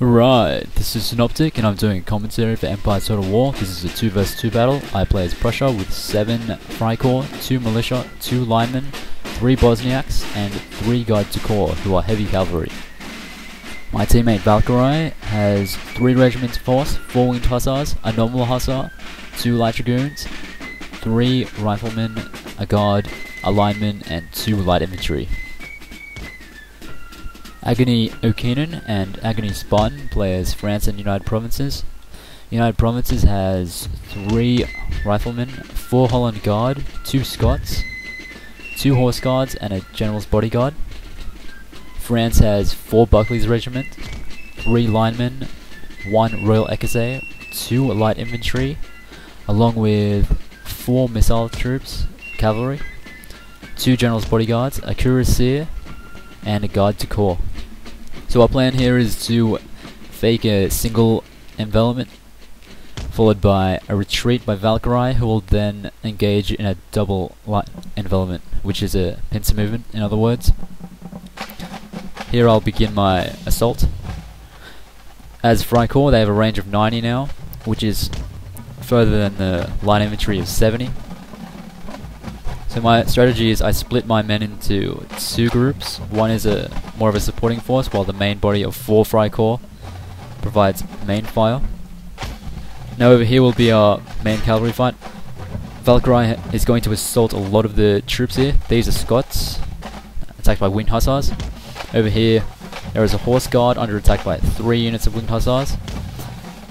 Right, this is Synoptic and I'm doing a commentary for Empire Total War. This is a 2 vs 2 battle. I play as Prussia with 7 Freikorps, 2 Militia, 2 Linemen, 3 Bosniaks, and 3 Guard to Corps, who are heavy cavalry. My teammate Valkerie has 3 regiments of horse, 4 winged hussars, a normal hussar, 2 light dragoons, 3 riflemen, a guard, a lineman, and 2 light infantry. Aggony Okeenan and Aggony Sparton play as France and United Provinces. United Provinces has 3 riflemen, 4 Holland Guard, 2 Scots, 2 Horse Guards, and a General's Bodyguard. France has 4 Buckley's Regiment, 3 linemen, 1 Royal Ecossais, 2 light infantry, along with 4 missile troops, cavalry, 2 General's Bodyguards, a cuirassier, and a guard to corps. So our plan here is to fake a single envelopment, followed by a retreat by Valkerie, who will then engage in a double envelopment, which is a pincer movement, in other words. Here I'll begin my assault. As Freikorps, they have a range of 90 now, which is further than the light infantry of 70. So my strategy is I split my men into 2 groups. One is more of a supporting force, while the main body of 4 Freikorps provides main fire. Now over here will be our main cavalry fight. Valkerie is going to assault a lot of the troops here. These are Scots, attacked by winged hussars. Over here there is a horse guard under attack by 3 units of winged hussars,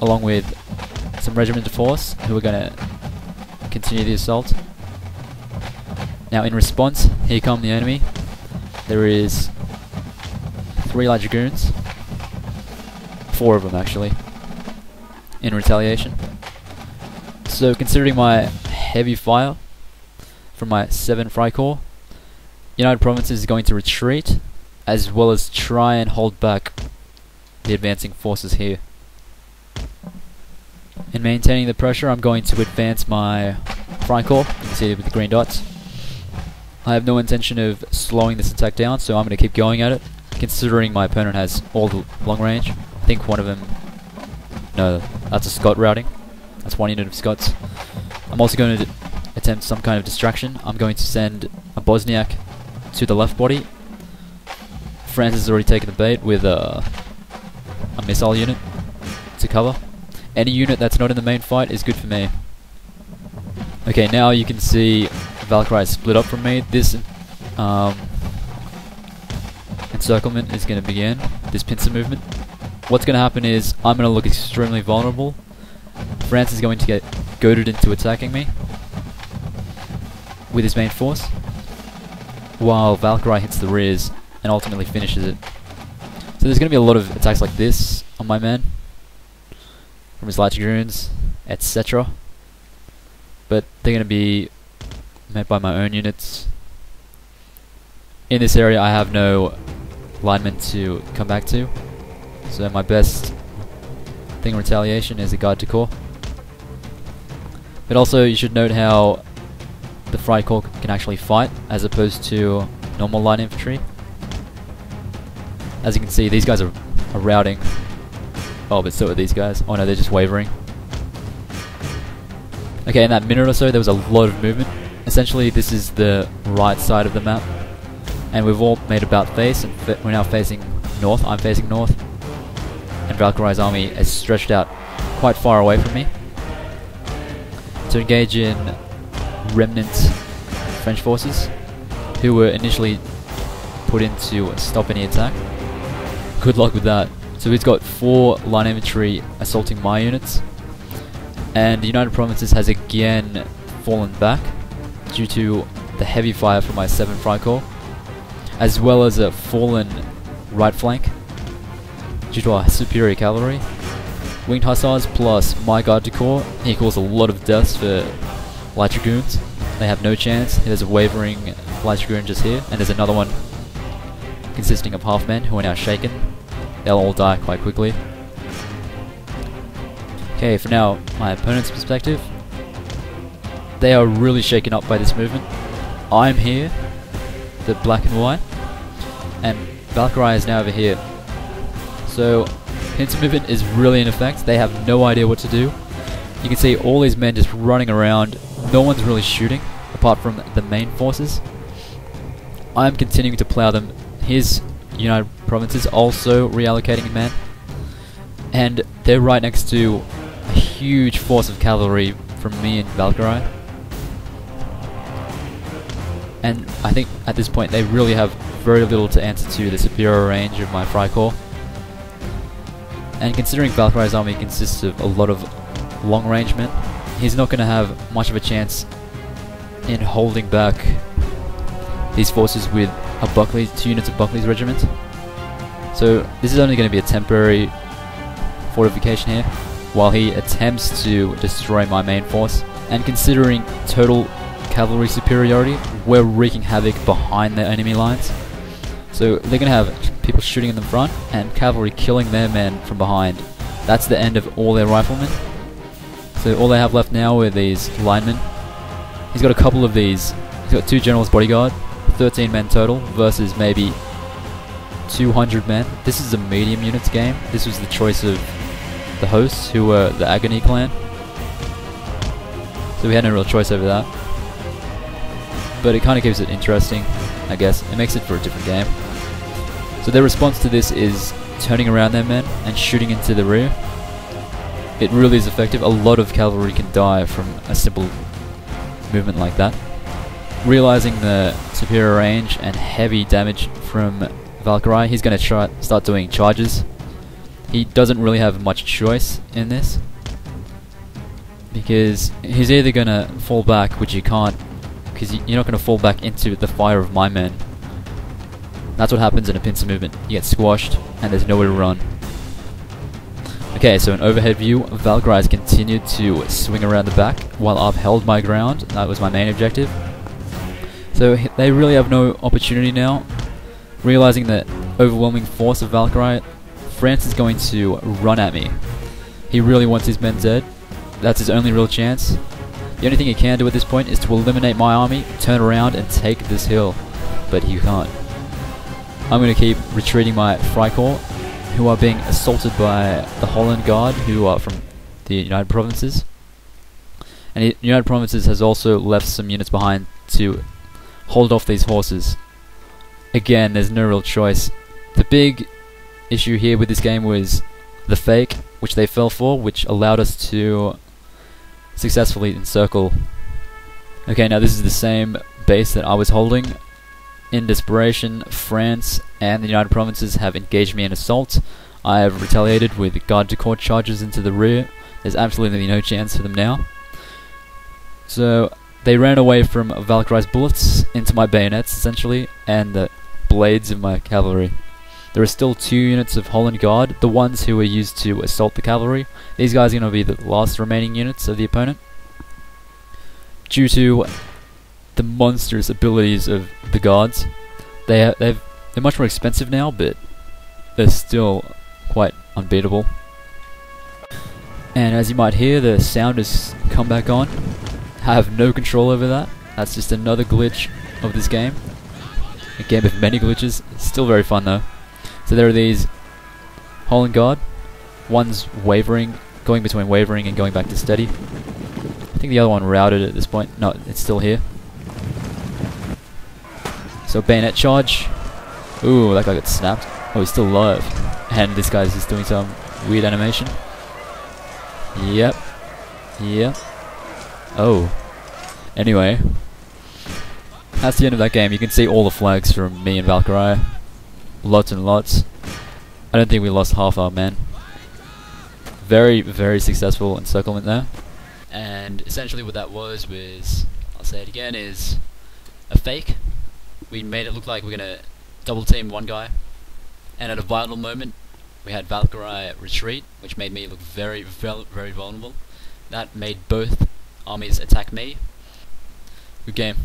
along with some regiment of horse who are going to continue the assault. Now in response, here come the enemy. There is 3 light dragoons, 4 of them actually, in retaliation. So considering my heavy fire from my 7 Freikorps, United Provinces is going to retreat, as well as try and hold back the advancing forces here. In maintaining the pressure, I'm going to advance my Freikorps, you can see it with the green dots. I have no intention of slowing this attack down, so I'm going to keep going at it, considering my opponent has all the long range. I think one of them... no, that's a Scot routing. That's 1 unit of Scots. I'm also going to attempt some kind of distraction. I'm going to send a Bosniak to the left body. France has already taken the bait with a missile unit to cover. Any unit that's not in the main fight is good for me. Okay, now you can see Valkerie split up from me. This encirclement is going to begin, this pincer movement. What's going to happen is I'm going to look extremely vulnerable. France is going to get goaded into attacking me with his main force, while Valkerie hits the rears and ultimately finishes it. So there's going to be a lot of attacks like this on my men, from his light dragoons, etc. But they're going to be met by my own units. In this area I have no linemen to come back to, so my best thing in retaliation is a guard to corps. But also you should note how the Freikorps can actually fight as opposed to normal light infantry. As you can see, these guys are routing. Oh, but so are these guys. Oh no, they're just wavering. Okay, in that minute or so there was a lot of movement. Essentially this is the right side of the map, and we've all made about face, and we're now facing north. I'm facing north, and Valkerie's army is stretched out quite far away from me to engage in remnant French forces who were initially put in to stop any attack. Good luck with that. So he's got 4 line infantry assaulting my units, and the United Provinces has again fallen back due to the heavy fire from my 7 Freikorps, as well as a fallen right flank due to our superior cavalry. Winged hussars plus my guard to corps equals a lot of deaths for light dragoons. They have no chance. There's a wavering light dragoon just here, and there's another one consisting of half men who are now shaken. They'll all die quite quickly. Okay, for now, my opponent's perspective. They are really shaken up by this movement. I'm here, the black and white, and Valkerie is now over here. So pincer movement is really in effect. They have no idea what to do. You can see all these men just running around. No one's really shooting, apart from the main forces. I'm continuing to plow them. Here's United Provinces also reallocating men. And they're right next to a huge force of cavalry from me and Valkerie. And I think at this point they really have very little to answer to the superior range of my Freikorps. And considering Valkyrie's army consists of a lot of long range men, he's not going to have much of a chance in holding back these forces with a Buckley, 2 units of Buckley's regiment. So this is only going to be a temporary fortification here, while he attempts to destroy my main force. And considering total cavalry superiority, we're wreaking havoc behind their enemy lines. So they're going to have people shooting in the front and cavalry killing their men from behind. That's the end of all their riflemen. So all they have left now are these linemen. He's got a couple of these. He's got 2 generals bodyguard, 13 men total versus maybe 200 men. This is a medium units game. This was the choice of the hosts, who were the Aggony clan. So we had no real choice over that. But it kind of keeps it interesting, I guess. It makes it for a different game. So their response to this is turning around their men and shooting into the rear. It really is effective. A lot of cavalry can die from a simple movement like that. Realizing the superior range and heavy damage from Valkerie, he's going to start doing charges. He doesn't really have much choice in this, because he's either going to fall back, which you can't, because you're not going to fall back into the fire of my men. That's what happens in a pincer movement. You get squashed and there's nowhere to run. Okay, so an overhead view, Valkerie has continued to swing around the back while I've held my ground. That was my main objective. So they really have no opportunity now. Realizing the overwhelming force of Valkerie, France is going to run at me. He really wants his men dead. That's his only real chance. The only thing he can do at this point is to eliminate my army, turn around and take this hill. But he can't. I'm going to keep retreating my Freikorps, who are being assaulted by the Holland Guard, who are from the United Provinces. And the United Provinces has also left some units behind to hold off these horses. Again, there's no real choice. The big issue here with this game was the fake, which they fell for, which allowed us to successfully encircle. Okay, now this is the same base that I was holding. In desperation, France and the United Provinces have engaged me in assault. I have retaliated with garde du corps charges into the rear. There's absolutely no chance for them now. So they ran away from Valkyrie's bullets into my bayonets, essentially, and the blades of my cavalry. There are still 2 units of Holland Guard, the ones who were used to assault the cavalry. These guys are going to be the last remaining units of the opponent. Due to the monstrous abilities of the guards, they're much more expensive now, but they're still quite unbeatable. And as you might hear, the sound has come back on. I have no control over that. That's just another glitch of this game. A game of many glitches. It's still very fun though. So there are these Holland Guard. One's wavering, going between wavering and going back to steady. I think the other one routed at this point. No, it's still here. So bayonet charge. Ooh, that guy got snapped. Oh, he's still alive. And this guy's just doing some weird animation. Yep. Yep. Oh. Anyway. That's the end of that game. You can see all the flags from me and Valkerie. Lots and lots. I don't think we lost half our men. Very, very successful encirclement there. And essentially what that was, I'll say it again, is a fake. We made it look like we're going to double team one guy. And at a vital moment, we had Valkerie retreat, which made me look very, very vulnerable. That made both armies attack me. Good game.